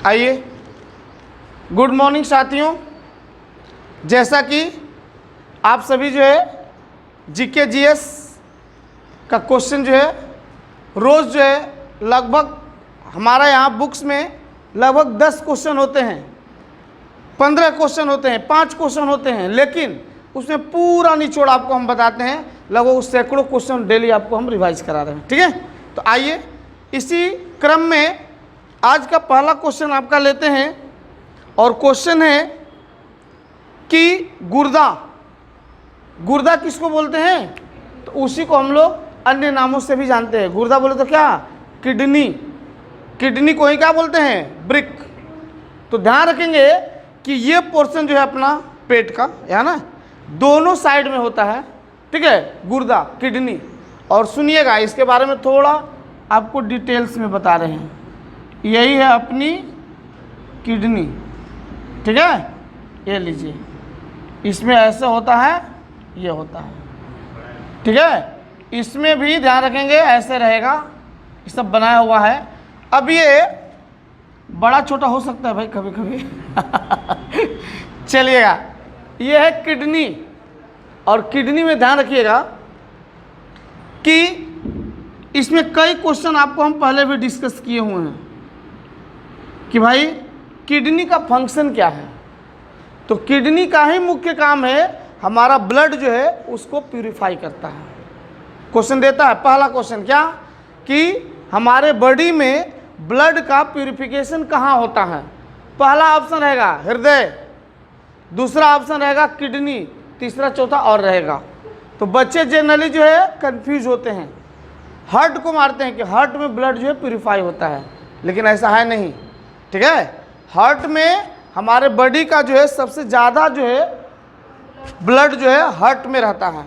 आइए, good morning साथियों। जैसा कि आप सभी जो है जीके जीएस का क्वेश्चन जो है रोज़ जो है लगभग हमारा यहाँ बुक्स में लगभग 10 क्वेश्चन होते हैं, 15 क्वेश्चन होते हैं, 5 क्वेश्चन होते हैं, लेकिन उसमें पूरा निचोड़ आपको हम बताते हैं। लगभग सैकड़ों क्वेश्चन डेली आपको हम रिवाइज करा रहे हैं। ठीक है, तो आइए इसी क्रम में आज का पहला क्वेश्चन आपका लेते हैं और क्वेश्चन है कि गुर्दा किसको बोलते हैं? तो उसी को हम लोग अन्य नामों से भी जानते हैं। गुर्दा बोले तो क्या? किडनी को ही क्या बोलते हैं? ब्रिक। तो ध्यान रखेंगे कि ये पोर्शन जो है अपना पेट का है ना, दोनों साइड में होता है। ठीक है, गुर्दा, किडनी। और सुनिएगा, इसके बारे में थोड़ा आपको डिटेल्स में बता रहे हैं। यही है अपनी किडनी। ठीक है, ये लीजिए, इसमें ऐसे होता है, ये होता है। ठीक है, इसमें भी ध्यान रखेंगे ऐसे रहेगा, ये सब बनाया हुआ है। अब ये बड़ा छोटा हो सकता है भाई कभी कभी चलिएगा, ये है किडनी। और किडनी में ध्यान रखिएगा कि इसमें कई क्वेश्चन आपको हम पहले भी डिस्कस किए हुए हैं कि भाई किडनी का फंक्शन क्या है। तो किडनी का ही मुख्य काम है हमारा ब्लड जो है उसको प्यूरिफाई करता है। क्वेश्चन देता है, पहला क्वेश्चन क्या कि हमारे बॉडी में ब्लड का प्यूरिफिकेशन कहाँ होता है? पहला ऑप्शन रहेगा हृदय, दूसरा ऑप्शन रहेगा किडनी, तीसरा चौथा और रहेगा। तो बच्चे जनरली जो है कंफ्यूज होते हैं, हार्ट को मारते हैं कि हार्ट में ब्लड जो है प्यूरिफाई होता है, लेकिन ऐसा है नहीं। ठीक है, हार्ट में हमारे बॉडी का जो है सबसे ज़्यादा जो है ब्लड जो है हार्ट में रहता है।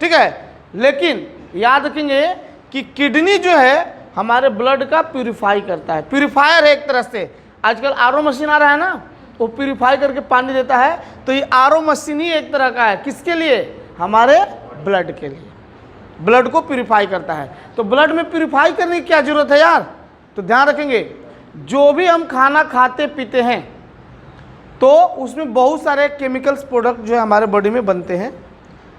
ठीक है, लेकिन याद रखेंगे कि किडनी जो है हमारे ब्लड का प्यूरिफाई करता है। प्यूरिफायर है एक तरह से। आजकल आरओ मशीन आ रहा है ना, वो प्यूरिफाई करके पानी देता है। तो ये आरओ मशीन ही एक तरह का है, किसके लिए? हमारे ब्लड के लिए, ब्लड को प्यूरिफाई करता है। तो ब्लड में प्यूरिफाई करने की क्या जरूरत है यार? तो ध्यान रखेंगे, जो भी हम खाना खाते पीते हैं तो उसमें बहुत सारे केमिकल्स प्रोडक्ट जो है हमारे बॉडी में बनते हैं,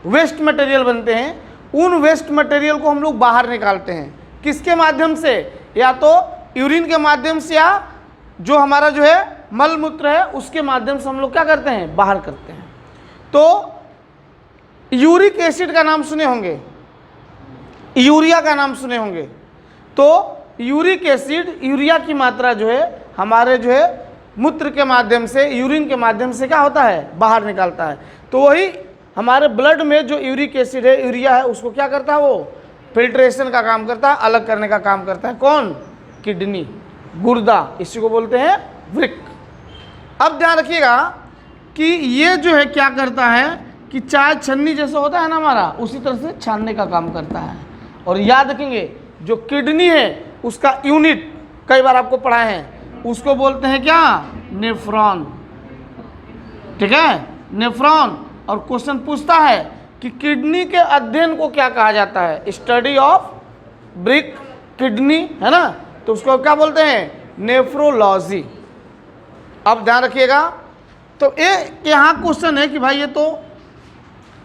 वेस्ट मटेरियल बनते हैं। उन वेस्ट मटेरियल को हम लोग बाहर निकालते हैं, किसके माध्यम से? या तो यूरिन के माध्यम से, या जो हमारा जो है मल मूत्र है उसके माध्यम से हम लोग क्या करते हैं? बाहर करते हैं। तो यूरिक एसिड का नाम सुने होंगे, यूरिया का नाम सुने होंगे। तो यूरिक एसिड, यूरिया की मात्रा जो है हमारे जो है मूत्र के माध्यम से, यूरिन के माध्यम से क्या होता है? बाहर निकालता है। तो वही हमारे ब्लड में जो यूरिक एसिड है, यूरिया है, उसको क्या करता है? वो फिल्ट्रेशन का काम करता है, अलग करने का काम करता है। कौन? किडनी, गुर्दा, इसी को बोलते हैं वृक्क। अब ध्यान रखिएगा कि ये जो है क्या करता है कि चाय छन्नी जैसा होता है ना हमारा, उसी तरह से छानने का काम करता है। और याद रखेंगे जो किडनी है उसका यूनिट कई बार आपको पढ़ाए हैं, उसको बोलते हैं क्या? नेफ्रॉन। ठीक है, नेफ्रॉन। और क्वेश्चन पूछता है कि किडनी के अध्ययन को क्या कहा जाता है? स्टडी ऑफ ब्रिक किडनी, है ना, तो उसको क्या बोलते हैं? नेफ्रोलॉजी। अब ध्यान रखिएगा, तो ये यहाँ क्वेश्चन है कि भाई ये तो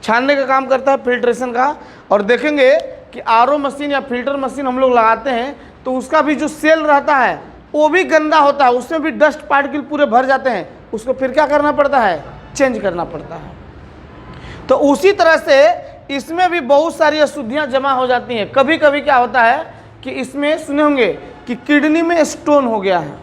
छानने का काम करता है, फिल्ट्रेशन का। और देखेंगे कि आरओ मशीन या फिल्टर मशीन हम लोग लगाते हैं तो उसका भी जो सेल रहता है वो भी गंदा होता है, उसमें भी डस्ट पार्टिकल पूरे भर जाते हैं, उसको फिर क्या करना पड़ता है? चेंज करना पड़ता है। तो उसी तरह से इसमें भी बहुत सारी अशुद्धियाँ जमा हो जाती हैं। कभी कभी क्या होता है कि इसमें सुने होंगे कि किडनी में स्टोन हो गया है,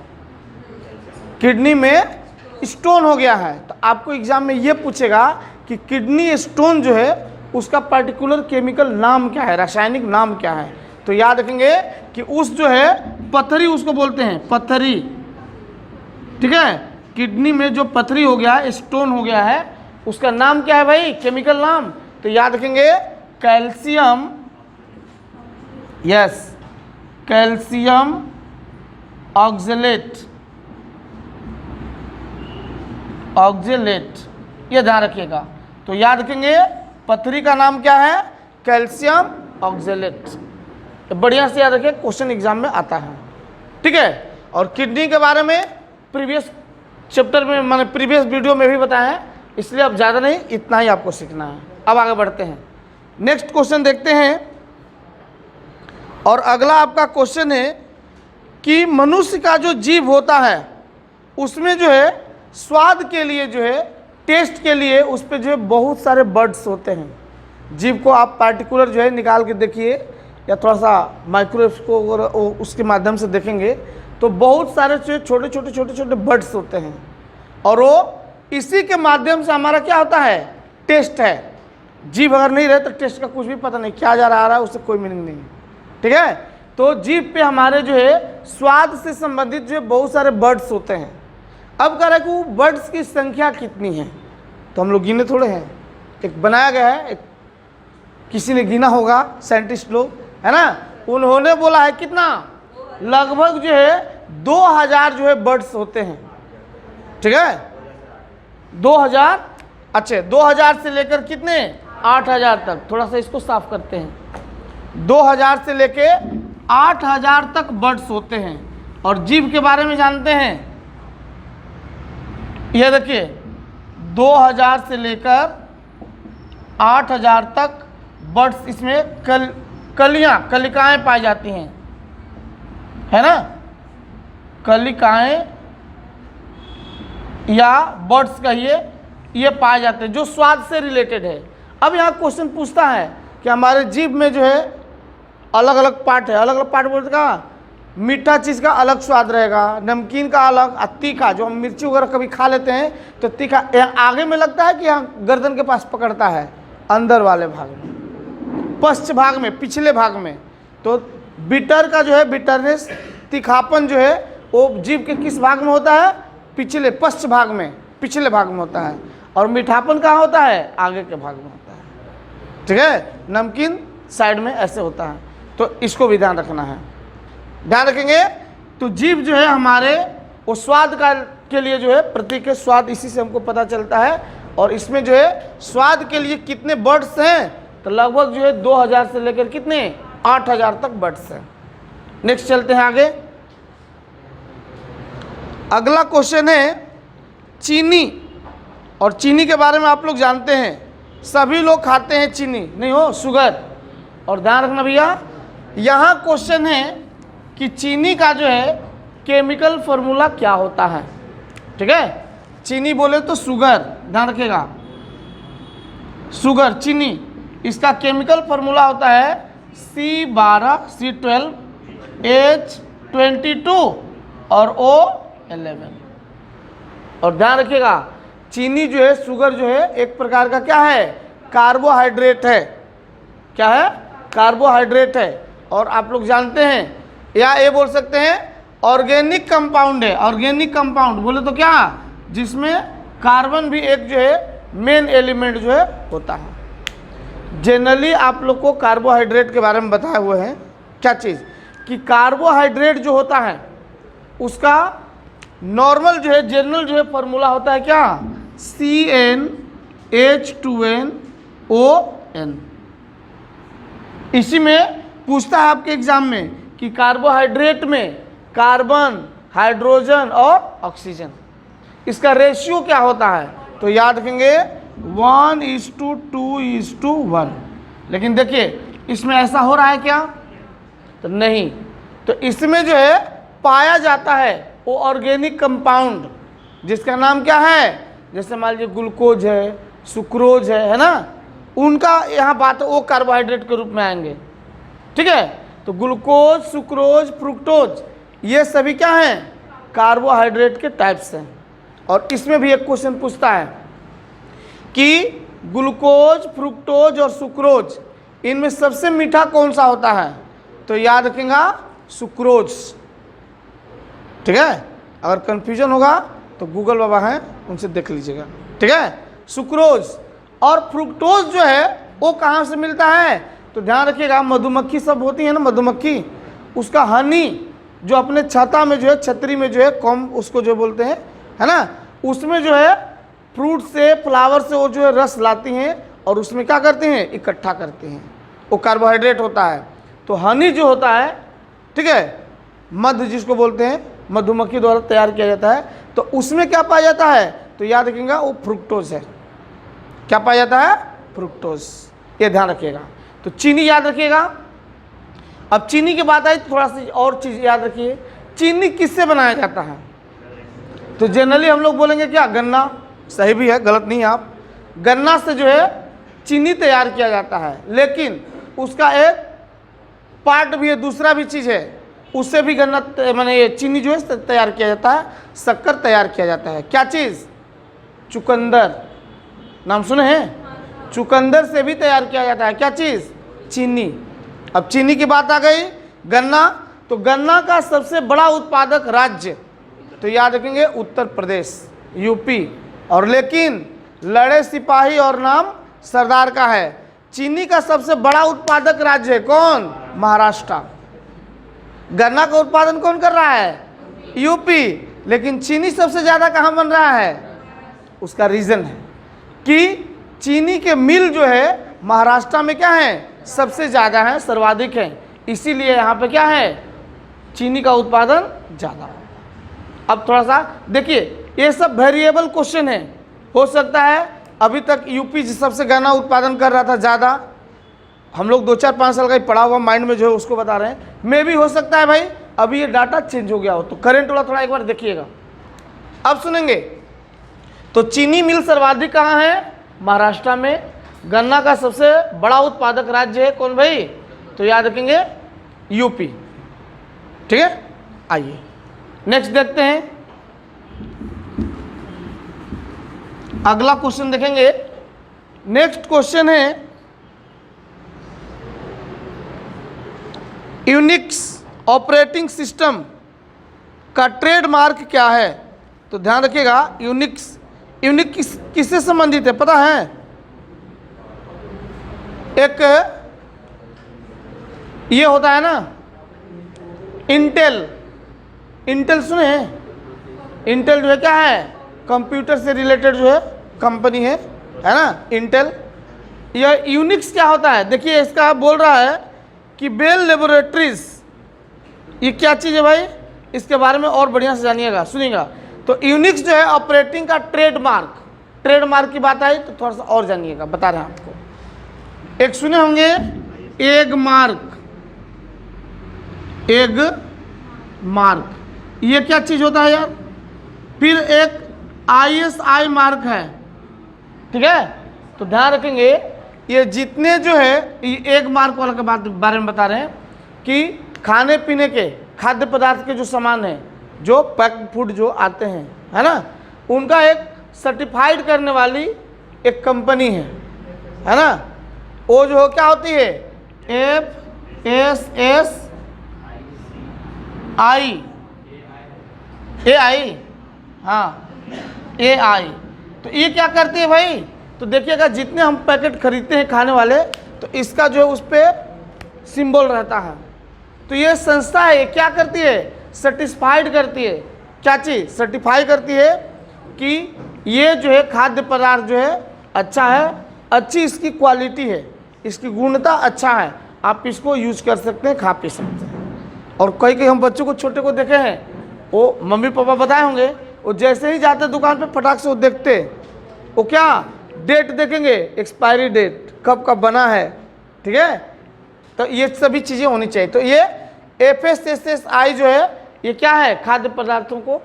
किडनी में स्टोन हो गया है। तो आपको एग्जाम में ये पूछेगा कि किडनी स्टोन जो है उसका पर्टिकुलर केमिकल नाम क्या है, रासायनिक नाम क्या है? तो याद रखेंगे कि उस जो है पथरी, उसको बोलते हैं पथरी। ठीक है, किडनी में जो पथरी हो गया है, स्टोन हो गया है, उसका नाम क्या है भाई? केमिकल नाम। तो याद रखेंगे calcium, yes, calcium oxalate, oxalate, ये ध्यान रखिएगा। तो याद रखेंगे पथरी का नाम क्या है? Calcium oxalate. तो बढ़िया से याद रखिए, क्वेश्चन एग्जाम में आता है। ठीक है, और किडनी के बारे में प्रीवियस चैप्टर में, मैंने प्रीवियस वीडियो में भी बताया है, इसलिए अब ज़्यादा नहीं, इतना ही आपको सीखना है। अब आगे बढ़ते हैं, नेक्स्ट क्वेश्चन देखते हैं। और अगला आपका क्वेश्चन है कि मनुष्य का जो जीभ होता है उसमें जो है स्वाद के लिए जो है, टेस्ट के लिए उस पर जो है बहुत सारे बर्ड्स होते हैं। जीभ को आप पार्टिकुलर जो है निकाल के देखिए या थोड़ा सा माइक्रोस्कोप और उसके माध्यम से देखेंगे तो बहुत सारे जो छोटे छोटे छोटे छोटे बर्ड्स होते हैं, और वो इसी के माध्यम से हमारा क्या होता है, टेस्ट है। जीभ अगर नहीं रहे तो टेस्ट का कुछ भी पता नहीं, क्या जा रहा है उससे कोई मीनिंग नहीं है, ठीक है। तो जीभ पे हमारे जो है स्वाद से संबंधित जो है बहुत सारे बर्ड्स होते हैं। अब कह रहा है कि वो बर्ड्स की संख्या कितनी है, तो हम लोग गिने थोड़े हैं, एक बनाया गया है, एक किसी ने गिना होगा, साइंटिस्ट लोग, है ना, उन्होंने बोला है कितना, लगभग जो है 2000 जो है बर्ड्स होते हैं, ठीक है। 2000, अच्छे 2000 से लेकर कितने, 8000 तक। थोड़ा सा इसको साफ करते हैं। 2000 से लेके 8000 तक बर्ड्स होते हैं। और जीभ के बारे में जानते हैं, यह देखिए 2000 से लेकर 8000 तक बर्ड्स, इसमें कलिकाएं पाई जाती हैं, है ना, कलिकाएं या बर्ड्स कहिए, ये पाए जाते हैं जो स्वाद से रिलेटेड है। अब यहाँ क्वेश्चन पूछता है कि हमारे जीभ में जो है अलग अलग पार्ट है, अलग अलग पार्ट बोलते का, मीठा चीज़ का अलग स्वाद रहेगा, नमकीन का अलग, और तीखा जो हम मिर्ची वगैरह कभी खा लेते हैं तो तीखा यहाँ आगे में लगता है कि यहाँ गर्दन के पास पकड़ता है, अंदर वाले भाग में, पश्च भाग में, पिछले भाग में। तो बिटर का जो है, बिटरनेस, तीखापन जो है वो जीभ के किस भाग में होता है, पिछले, पश्च भाग में, पिछले भाग में होता है। और मीठापन कहाँ होता है, आगे के भाग में होता है, ठीक है। नमकीन साइड में ऐसे होता है, तो इसको भी ध्यान रखना है, ध्यान रखेंगे। तो जीभ जो है हमारे वो स्वाद का के लिए जो है प्रतीक है, स्वाद इसी से हमको पता चलता है। और इसमें जो है स्वाद के लिए कितने बर्ड्स हैं, तो लगभग जो है 2000 से लेकर कितने, 8000 तक बर्ड्स हैं। नेक्स्ट चलते हैं आगे। अगला क्वेश्चन है चीनी। और चीनी के बारे में आप लोग जानते हैं, सभी लोग खाते हैं चीनी, नहीं हो, शुगर। और ध्यान रखना भैया, यहाँ क्वेश्चन है कि चीनी का जो है केमिकल फॉर्मूला क्या होता है, ठीक है। चीनी बोले तो शुगर, ध्यान रखिएगा, शुगर, चीनी, इसका केमिकल फॉर्मूला होता है C12, C12, H22 और O11। और ध्यान रखिएगा, चीनी जो है, शुगर जो है एक प्रकार का क्या है, कार्बोहाइड्रेट है। क्या है, कार्बोहाइड्रेट है। और आप लोग जानते हैं, या ये बोल सकते हैं ऑर्गेनिक कंपाउंड है। ऑर्गेनिक कंपाउंड बोले तो क्या, जिसमें कार्बन भी एक जो है मेन एलिमेंट जो है होता है। जनरली आप लोग को कार्बोहाइड्रेट के बारे में बताया हुआ है, क्या चीज़, कि कार्बोहाइड्रेट जो होता है उसका नॉर्मल जो है, जनरल जो है फॉर्मूला होता है क्या, CnH2nOn। इसी में पूछता है आपके एग्जाम में कि कार्बोहाइड्रेट में कार्बन, हाइड्रोजन और ऑक्सीजन, इसका रेशियो क्या होता है, तो याद रखेंगे 1:2:1। लेकिन देखिए इसमें ऐसा हो रहा है क्या, तो नहीं। तो इसमें जो है पाया जाता है वो ऑर्गेनिक कंपाउंड, जिसका नाम क्या है, जैसे मान लीजिए ग्लूकोज है, सुक्रोज है ना, उनका यहाँ बात वो कार्बोहाइड्रेट के रूप में आएंगे, ठीक है। तो ग्लूकोज, सुक्रोज, फ्रुक्टोज, ये सभी क्या हैं, कार्बोहाइड्रेट के टाइप्स हैं। और इसमें भी एक क्वेश्चन पूछता है कि ग्लूकोज, फ्रुक्टोज और सुक्रोज, इनमें सबसे मीठा कौन सा होता है, तो याद रखेंगे सुक्रोज, ठीक है। अगर कंफ्यूजन होगा तो गूगल बाबा हैं, उनसे देख लीजिएगा, ठीक है। सुक्रोज और फ्रुक्टोज जो है वो कहाँ से मिलता है, तो ध्यान रखिएगा, मधुमक्खी सब होती है ना, मधुमक्खी, उसका हनी जो अपने छत्ता में जो है, छतरी में जो है, कॉम उसको जो बोलते हैं, है ना, उसमें जो है फ्रूट से, फ्लावर से वो जो है रस लाती हैं और उसमें क्या करते हैं, इकट्ठा करते हैं, वो कार्बोहाइड्रेट होता है। तो हनी जो होता है, ठीक है, मध जिसको बोलते हैं, मधुमक्खी द्वारा तैयार किया जाता है, तो उसमें क्या पाया जाता है, तो याद रखिएगा वो फ्रुक्टोज है। क्या पाया जाता है, फ्रुक्टोज, ये ध्यान रखिएगा। तो चीनी याद रखिएगा। अब चीनी की बात आई तो थोड़ा सी और चीज़ याद रखिए, चीनी किससे बनाया जाता है। तो जनरली हम लोग बोलेंगे क्या, गन्ना, सही भी है, गलत नहीं है आप, गन्ना से जो है चीनी तैयार किया जाता है, लेकिन उसका एक पार्ट भी है, दूसरा भी चीज़ है, उससे भी गन्ना माने ये चीनी जो है तैयार किया जाता है, शक्कर तैयार किया जाता है। क्या चीज़, चुकंदर, नाम सुने हैं, चुकंदर से भी तैयार किया जाता है क्या चीज़, चीनी। अब चीनी की बात आ गई, गन्ना, तो गन्ना का सबसे बड़ा उत्पादक राज्य तो याद रखेंगे उत्तर प्रदेश, यूपी, और लेकिन लड़े सिपाही और नाम सरदार का है। चीनी का सबसे बड़ा उत्पादक राज्य है कौन, महाराष्ट्र। गन्ना का उत्पादन कौन कर रहा है, यूपी, लेकिन चीनी सबसे ज़्यादा कहाँ बन रहा है। उसका रीज़न है कि चीनी के मिल जो है महाराष्ट्र में क्या है, सबसे ज़्यादा है, सर्वाधिक है, इसीलिए यहाँ पे क्या है, चीनी का उत्पादन ज़्यादा। अब थोड़ा सा देखिए, ये सब वेरिएबल क्वेश्चन है, हो सकता है अभी तक यूपी सबसे गन्ना उत्पादन कर रहा था ज़्यादा, हम लोग 2-4-5 साल का ही पढ़ा हुआ माइंड में जो है उसको बता रहे हैं, मे भी हो सकता है भाई अभी ये डाटा चेंज हो गया हो, तो करंट वाला थोड़ा एक बार देखिएगा। अब सुनेंगे, तो चीनी मिल सर्वाधिक कहाँ है, महाराष्ट्र में। गन्ना का सबसे बड़ा उत्पादक राज्य है कौन भाई, तो याद रखेंगे यूपी। ठीक है, आइए नेक्स्ट देखते हैं, अगला क्वेश्चन देखेंगे। नेक्स्ट क्वेश्चन है यूनिक्स ऑपरेटिंग सिस्टम का ट्रेडमार्क क्या है। तो ध्यान रखिएगा, यूनिक्स किससे संबंधित है पता है, एक ये होता है ना इंटेल सुने हैं, इंटेल जो है क्या है, कंप्यूटर से रिलेटेड जो है कंपनी है ना इंटेल। यह यूनिक्स क्या होता है, देखिए इसका बोल रहा है कि बेल लेबोरेटरीज, ये क्या चीज़ है भाई, इसके बारे में और बढ़िया से जानिएगा, सुनिएगा। तो यूनिक्स जो है ऑपरेटिंग का ट्रेडमार्क की बात आई तो थोड़ा सा और जानिएगा, बता रहे हैं आपको। एक सुने होंगे एग मार्क, ये क्या चीज़ होता है यार। फिर एक ISI मार्क है, ठीक है। तो ध्यान रखेंगे, ये जितने जो है ये एग मार्क वाला के बारे में बता रहे हैं कि खाने पीने के खाद्य पदार्थ के जो सामान है, जो पैक्ड फूड जो आते हैं है ना, उनका एक सर्टिफाइड करने वाली एक कंपनी है ना। वो जो क्या होती है, FSSAI, हाँ AI। तो ये क्या करती है भाई, तो देखिएगा जितने हम पैकेट खरीदते हैं खाने वाले, तो इसका जो है उस पर सिंबल रहता है। तो ये संस्था है, ये क्या करती है, सर्टिफाइड करती है, क्या चीज़, सर्टिफाई करती है कि ये जो है खाद्य पदार्थ जो है अच्छा है, अच्छी इसकी क्वालिटी है, इसकी गुणवत्ता अच्छा है, आप इसको यूज कर सकते हैं, खा पी सकते हैं। और कई हम बच्चों को छोटे को देखे हैं, वो मम्मी पापा बताए होंगे, वो जैसे ही जाते दुकान पे फटाक से वो देखते, वो क्या डेट देखेंगे, एक्सपायरी डेट कब कब बना है, ठीक है। तो ये सभी चीज़ें होनी चाहिए। तो ये FSSAI जो है ये क्या है, खाद्य पदार्थों को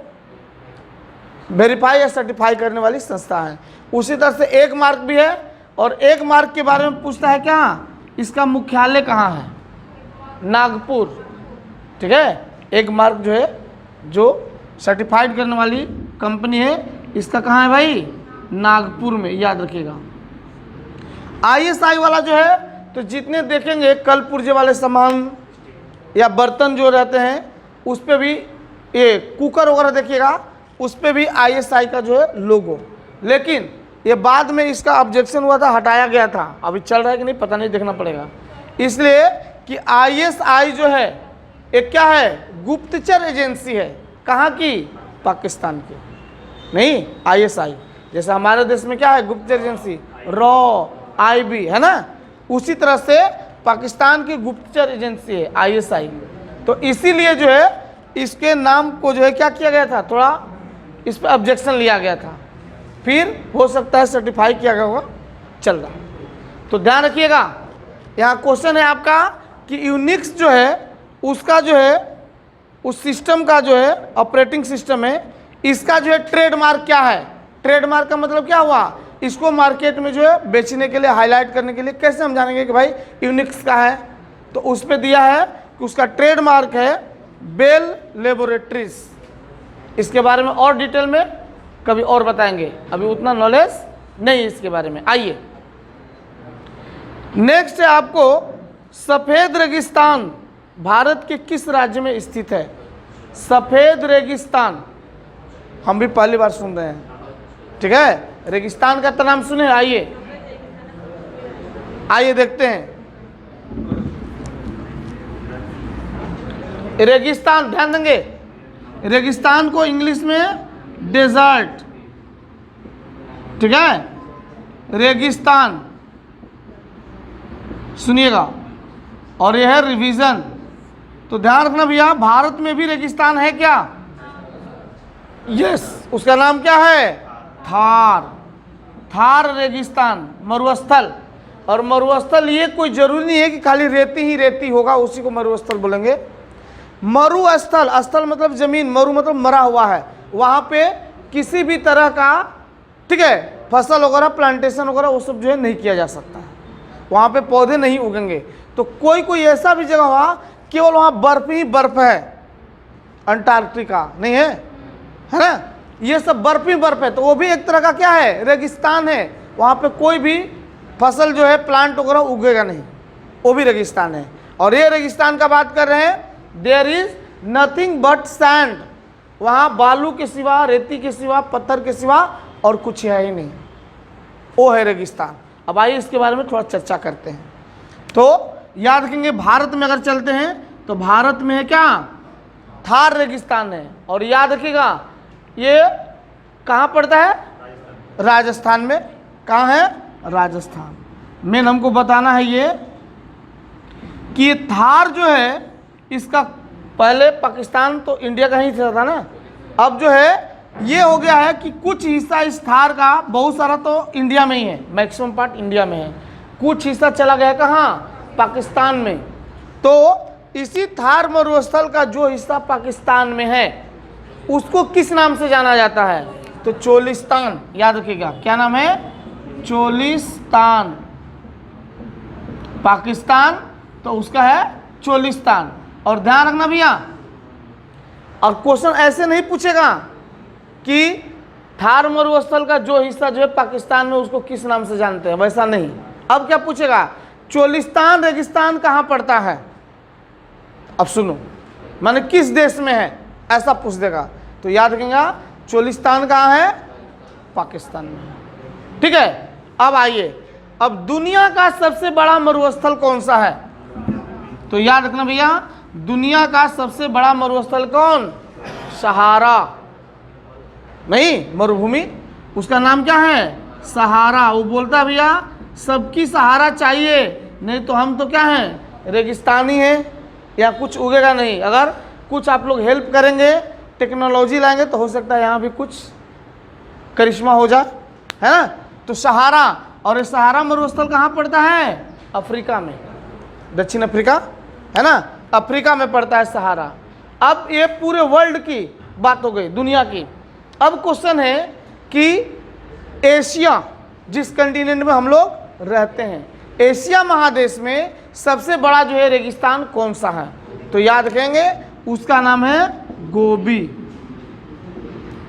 वेरीफाई या सर्टिफाई करने वाली संस्था है। उसी तरह से एक मार्क भी है, और एक मार्क के बारे में पूछता है क्या, इसका मुख्यालय कहाँ है, नागपुर, ठीक है। एक मार्क जो है जो सर्टिफाइड करने वाली कंपनी है, इसका कहाँ है भाई, नागपुर में, याद रखिएगा। ISI वाला जो है, तो जितने देखेंगे कल पुर्जे वाले सामान या बर्तन जो रहते हैं उस पर भी, ये कुकर वगैरह देखिएगा उस पर भी ISI का जो है लोगो, लेकिन ये बाद में इसका ऑब्जेक्शन हुआ था, हटाया गया था, अभी चल रहा है कि नहीं पता नहीं, देखना पड़ेगा। इसलिए कि ISI जो है एक क्या है, गुप्तचर एजेंसी है, कहाँ की, पाकिस्तान की, नहीं ISI जैसे हमारे देश में क्या है, गुप्तचर एजेंसी रॉ, IB है ना, उसी तरह से पाकिस्तान की गुप्तचर एजेंसी है ISI। तो इसीलिए जो है इसके नाम को जो है क्या किया गया था, थोड़ा इस पर ऑब्जेक्शन लिया गया था, फिर हो सकता है सर्टिफाई किया गया होगा, चल रहा। तो ध्यान रखिएगा, यहाँ क्वेश्चन है आपका कि यूनिक्स जो है उसका जो है उस सिस्टम का जो है ऑपरेटिंग सिस्टम है, इसका जो है ट्रेडमार्क क्या है। ट्रेडमार्क का मतलब क्या हुआ, इसको मार्केट में जो है बेचने के लिए, हाईलाइट करने के लिए कैसे हम जानेंगे कि भाई यूनिक्स का है। तो उस पर दिया है कि उसका ट्रेडमार्क है बेल लेबोरेटरीज। इसके बारे में और डिटेल में कभी और बताएंगे, अभी उतना नॉलेज नहीं इसके बारे में। आइए नेक्स्ट है आपको, सफ़ेद रेगिस्तान भारत के किस राज्य में स्थित है। सफ़ेद रेगिस्तान हम भी पहली बार सुन रहे हैं, ठीक है। रेगिस्तान का तो नाम सुने, आइए आइए देखते हैं। रेगिस्तान, ध्यान देंगे, रेगिस्तान को इंग्लिश में डेजर्ट, ठीक है, रेगिस्तान सुनिएगा। और यह है रिवीजन। तो ध्यान रखना भैया, भारत में भी रेगिस्तान है क्या, यस, उसका नाम क्या है, थार। थार रेगिस्तान, मरुस्थल। और मरुस्थल ये कोई जरूरी नहीं है कि खाली रेती ही रेती होगा, उसी को मरुस्थल बोलेंगे। मरुस्थल, स्थल मतलब जमीन, मरु मतलब मरा हुआ है, वहाँ पे किसी भी तरह का, ठीक है, फसल वगैरह, प्लांटेशन वगैरह वो सब जो है नहीं किया जा सकता है, वहाँ पे पौधे नहीं उगेंगे। तो कोई कोई ऐसा भी जगह हुआ केवल वहाँ बर्फ ही बर्फ है, अंटार्कटिका नहीं है, है ना, ये सब बर्फ ही बर्फ है, तो वो भी एक तरह का क्या है, रेगिस्तान है। वहाँ पे कोई भी फसल जो है, प्लांट वगैरह उगेगा नहीं, वो भी रेगिस्तान है। और ये रेगिस्तान का बात कर रहे हैं, there is nothing but sand, वहाँ बालू के सिवा, रेती के सिवा, पत्थर के सिवा और कुछ है ही नहीं, वो है रेगिस्तान। अब आइए इसके बारे में थोड़ा चर्चा करते हैं। तो याद रखेंगे, भारत में अगर चलते हैं तो भारत में है क्या, थार रेगिस्तान है। और याद रखिएगा ये कहाँ पड़ता है, राजस्थान में। कहाँ है, राजस्थान। मेन हमको बताना है ये कि ये थार जो है, इसका पहले पाकिस्तान तो इंडिया का ही था ना, अब जो है ये हो गया है कि कुछ हिस्सा इस थार का, बहुत सारा तो इंडिया में ही है, मैक्सिमम पार्ट इंडिया में है, कुछ हिस्सा चला गया कहाँ, पाकिस्तान में। तो इसी थार मरुस्थल का जो हिस्सा पाकिस्तान में है उसको किस नाम से जाना जाता है, तो चोलिस्तान। याद रखिएगा क्या नाम है, चोलिस्तान। पाकिस्तान तो उसका है चोलिस्तान। और ध्यान रखना भैया, और क्वेश्चन ऐसे नहीं पूछेगा कि थार मरुस्थल का जो हिस्सा जो है पाकिस्तान में, उसको किस नाम से जानते हैं, वैसा नहीं। अब क्या पूछेगा, चोलिस्तान रेगिस्तान कहाँ पड़ता है। अब सुनो, माने किस देश में है, ऐसा पूछ देगा। तो याद रखेंगे, चोलिस्तान कहाँ है, पाकिस्तान में, ठीक है। अब आइए, अब दुनिया का सबसे बड़ा मरुस्थल कौन सा है, तो याद रखना भैया, दुनिया का सबसे बड़ा मरुस्थल कौन, सहारा नहीं, मरुभूमि, उसका नाम क्या है, सहारा। वो बोलता भैया सबकी सहारा चाहिए, नहीं तो हम तो क्या हैं, रेगिस्तानी हैं, या कुछ उगेगा नहीं। अगर कुछ आप लोग हेल्प करेंगे, टेक्नोलॉजी लाएंगे, तो हो सकता है यहाँ भी कुछ करिश्मा हो जाए, है ना। तो सहारा, और ये सहारा मरुस्थल कहाँ पड़ता है, अफ्रीका में, दक्षिण अफ्रीका, है ना, अफ्रीका में पड़ता है सहारा। अब ये पूरे वर्ल्ड की बात हो गई, दुनिया की। अब क्वेश्चन है कि एशिया, जिस कंटिनेंट में हम लोग रहते हैं, एशिया महादेश में सबसे बड़ा जो है रेगिस्तान कौन सा है, तो याद रखेंगे उसका नाम है गोबी।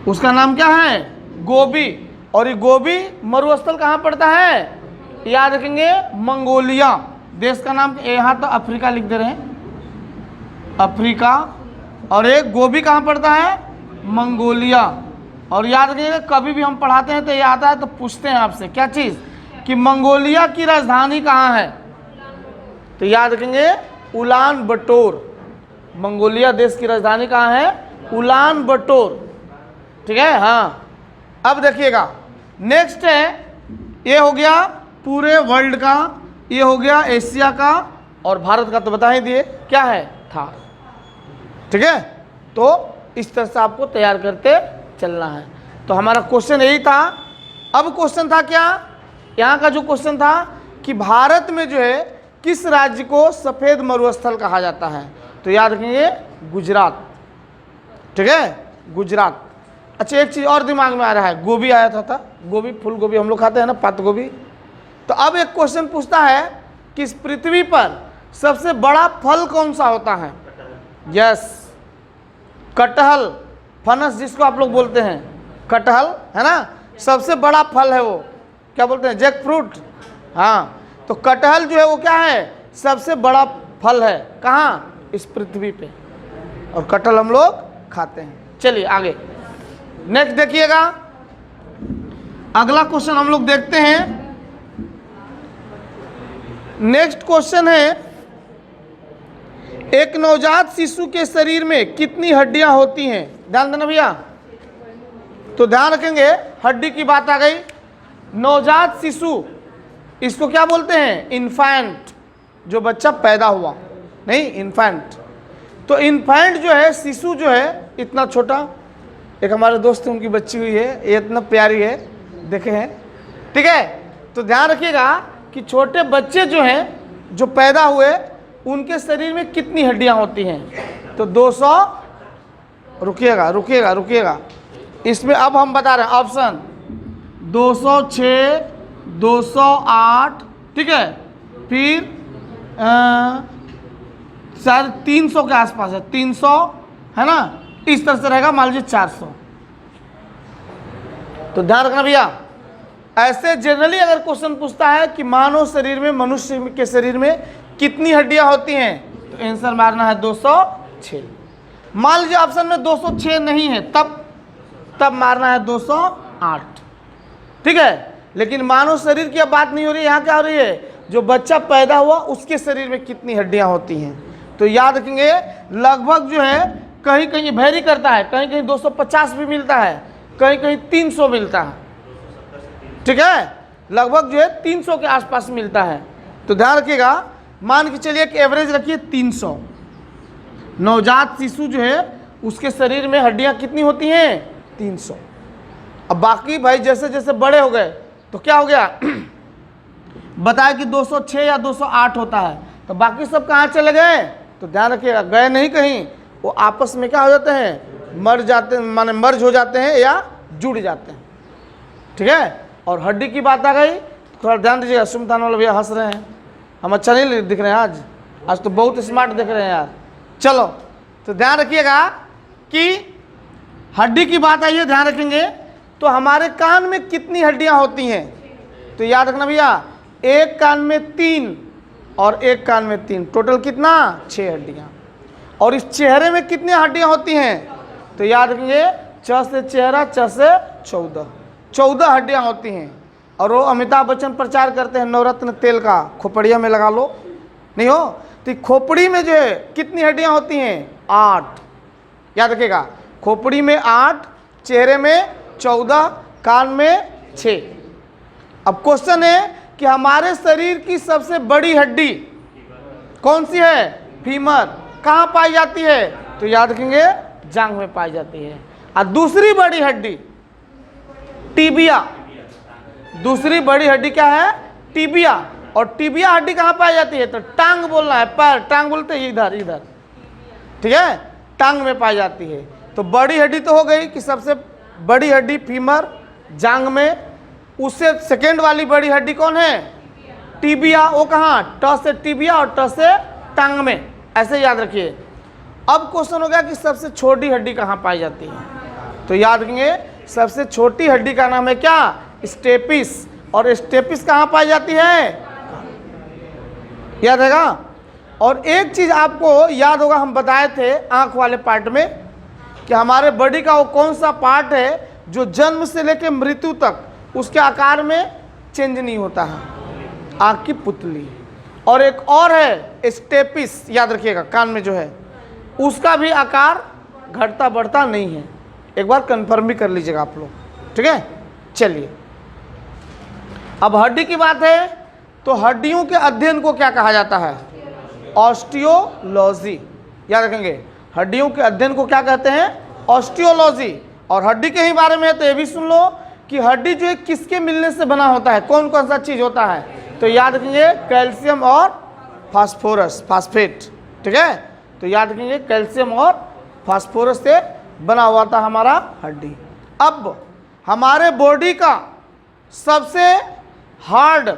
उसका नाम क्या है, गोबी। और ये गोबी मरुस्थल कहाँ पड़ता है, याद रखेंगे मंगोलिया देश का नाम। यहाँ तो अफ्रीका लिख दे रहे हैं, अफ्रीका। और एक गोबी कहाँ पड़ता है, मंगोलिया। और याद रखिएगा, कभी भी हम पढ़ाते हैं तो ये आता है तो पूछते हैं आपसे क्या चीज़, कि मंगोलिया की राजधानी कहाँ है, तो याद रखेंगे उलान बटोर। मंगोलिया देश की राजधानी कहाँ है, उलान बटोर, ठीक है। हाँ, अब देखिएगा नेक्स्ट है, ये हो गया पूरे वर्ल्ड का, ये हो गया एशिया का, और भारत का तो बता ही दिए क्या है, थार, ठीक है। तो इस तरह से आपको तैयार करते चलना है। तो हमारा क्वेश्चन यही था। अब क्वेश्चन था क्या, यहाँ का जो क्वेश्चन था कि भारत में जो है किस राज्य को सफ़ेद मरुस्थल कहा जाता है, तो याद रखेंगे गुजरात। ठीक है, गुजरात। अच्छा, एक चीज़ और दिमाग में आ रहा है, गोभी आया था गोभी, फूल गोभी हम लोग खाते हैं ना, पत्ता गोभी। तो अब एक क्वेश्चन पूछता है कि इस पृथ्वी पर सबसे बड़ा फल कौन सा होता है। यस, कटहल, फनस जिसको आप लोग बोलते हैं, कटहल है ना, सबसे बड़ा फल है वो, क्या बोलते हैं, जैक फ्रूट। हाँ, तो कटहल जो है वो क्या है, सबसे बड़ा फल है, कहाँ, इस पृथ्वी पे, और कटहल हम लोग खाते हैं। चलिए आगे नेक्स्ट देखिएगा, अगला क्वेश्चन हम लोग देखते हैं। नेक्स्ट क्वेश्चन है, एक नवजात शिशु के शरीर में कितनी हड्डियां होती हैं। ध्यान देना भैया, तो ध्यान रखेंगे, हड्डी की बात आ गई। नवजात शिशु, इसको क्या बोलते हैं, इन्फेंट, जो बच्चा पैदा हुआ, नहीं इन्फेंट। तो इन्फेंट जो है, शिशु जो है इतना छोटा, एक हमारे दोस्त उनकी बच्ची हुई है, ये इतना प्यारी है, देखे हैं। ठीक है, तो ध्यान रखिएगा कि छोटे बच्चे जो हैं, जो पैदा हुए, उनके शरीर में कितनी हड्डियां होती हैं, तो 200, रुकिएगा, इसमें अब हम बता रहे हैं ऑप्शन 206, 208, ठीक है, फिर शायद 300 के आसपास है, 300 है ना, इस तरह से रहेगा, मान लीजिए 400। तो ध्यान रखना भैया, ऐसे जनरली अगर क्वेश्चन पूछता है कि मानव शरीर में, मनुष्य के शरीर में कितनी हड्डियां होती हैं, तो आंसर मारना है 206। मान लीजिए ऑप्शन में 206 नहीं है, तब मारना है 208। ठीक है, लेकिन मानव शरीर की अब बात नहीं हो रही, यहाँ क्या हो रही है, जो बच्चा पैदा हुआ उसके शरीर में कितनी हड्डियां होती हैं। तो याद रखेंगे, लगभग जो है कहीं कहीं वेरी करता है, कहीं कहीं 250 भी मिलता है, कहीं कहीं 300 मिलता है। ठीक है, लगभग जो है 300 के आसपास मिलता है। तो ध्यान रखिएगा, मान के चलिए कि एवरेज रखिए 300। नवजात शिशु जो है उसके शरीर में हड्डियां कितनी होती हैं, 300। अब बाकी भाई जैसे जैसे बड़े हो गए तो क्या हो गया बताया कि 206 या 208 होता है, तो बाकी सब कहाँ चले गए, तो ध्यान रखिएगा, गए नहीं कहीं, वो आपस में क्या हो जाते हैं, मर जाते हैं, माने मर्ज हो जाते हैं या जुड़ जाते हैं। ठीक है, और हड्डी की बात आ गई, थोड़ा ध्यान दीजिएगा। सुमतान वाले भैया हंस रहे हैं, हम अच्छा नहीं दिख रहे हैं आज तो बहुत स्मार्ट दिख रहे हैं यार। चलो, तो ध्यान रखिएगा कि हड्डी की बात आई है, ध्यान रखेंगे। तो हमारे कान में कितनी हड्डियां होती हैं, तो याद रखना भैया, एक कान में 3 और एक कान में 3, टोटल कितना, 6 हड्डियां। और इस चेहरे में कितनी हड्डियां होती हैं, तो याद रखेंगे, च से चेहरा, च से 14 हड्डियां होती हैं। और वो अमिताभ बच्चन प्रचार करते हैं नवरत्न तेल का, खोपड़िया में लगा लो, नहीं हो, तो खोपड़ी में जो है कितनी हड्डियां होती हैं, 8। याद रखिएगा, खोपड़ी में 8, चेहरे में 14, कान में 6। अब क्वेश्चन है कि हमारे शरीर की सबसे बड़ी हड्डी कौन सी है, फीमर, कहाँ पाई जाती है, तो याद रखेंगे, जांघ में पाई जाती है। और दूसरी बड़ी हड्डी टिबिया, दूसरी बड़ी हड्डी क्या है, टिबिया। और टिबिया हड्डी कहाँ पाई जाती है, तो टांग बोलना है, पैर, टांग बोलते हैं इधर, ठीक है, टांग में पाई जाती है। तो बड़ी हड्डी तो हो गई कि सबसे बड़ी हड्डी फीमर, जांघ में। उससे सेकेंड वाली बड़ी हड्डी कौन है, टिबिया, वो कहाँ, ट से टिबिया और ट से टांग में, ऐसे याद रखिए। अब क्वेश्चन हो गया कि सबसे छोटी हड्डी कहाँ पाई जाती है, तो याद रखेंगे, सबसे छोटी हड्डी का नाम है क्या, स्टेपिस। और स्टेपिस कहाँ पाई जाती है, याद रहेगा। और एक चीज आपको याद होगा, हम बताए थे आंख वाले पार्ट में कि हमारे बॉडी का वो कौन सा पार्ट है जो जन्म से लेकर मृत्यु तक उसके आकार में चेंज नहीं होता है, आंख की पुतली। और एक और है स्टेपिस, याद रखिएगा, कान में जो है उसका भी आकार घटता बढ़ता नहीं है, एक बार कंफर्म भी कर लीजिएगा आप लोग। ठीक है, चलिए अब हड्डी की बात है, तो हड्डियों के अध्ययन को क्या कहा जाता है, ऑस्टियोलॉजी। याद रखेंगे, हड्डियों के अध्ययन को क्या कहते हैं, ऑस्टियोलॉजी। और हड्डी के ही बारे में है तो ये भी सुन लो कि हड्डी जो है किसके मिलने से बना होता है, कौन कौन सा चीज होता है, तो याद रखेंगे कैल्शियम और फास्फोरस, फास्फेट, ठीक है। तो याद रखेंगे कैल्शियम और फास्फोरस से बना हुआ था हमारा हड्डी। अब हमारे बॉडी का सबसे हार्ड,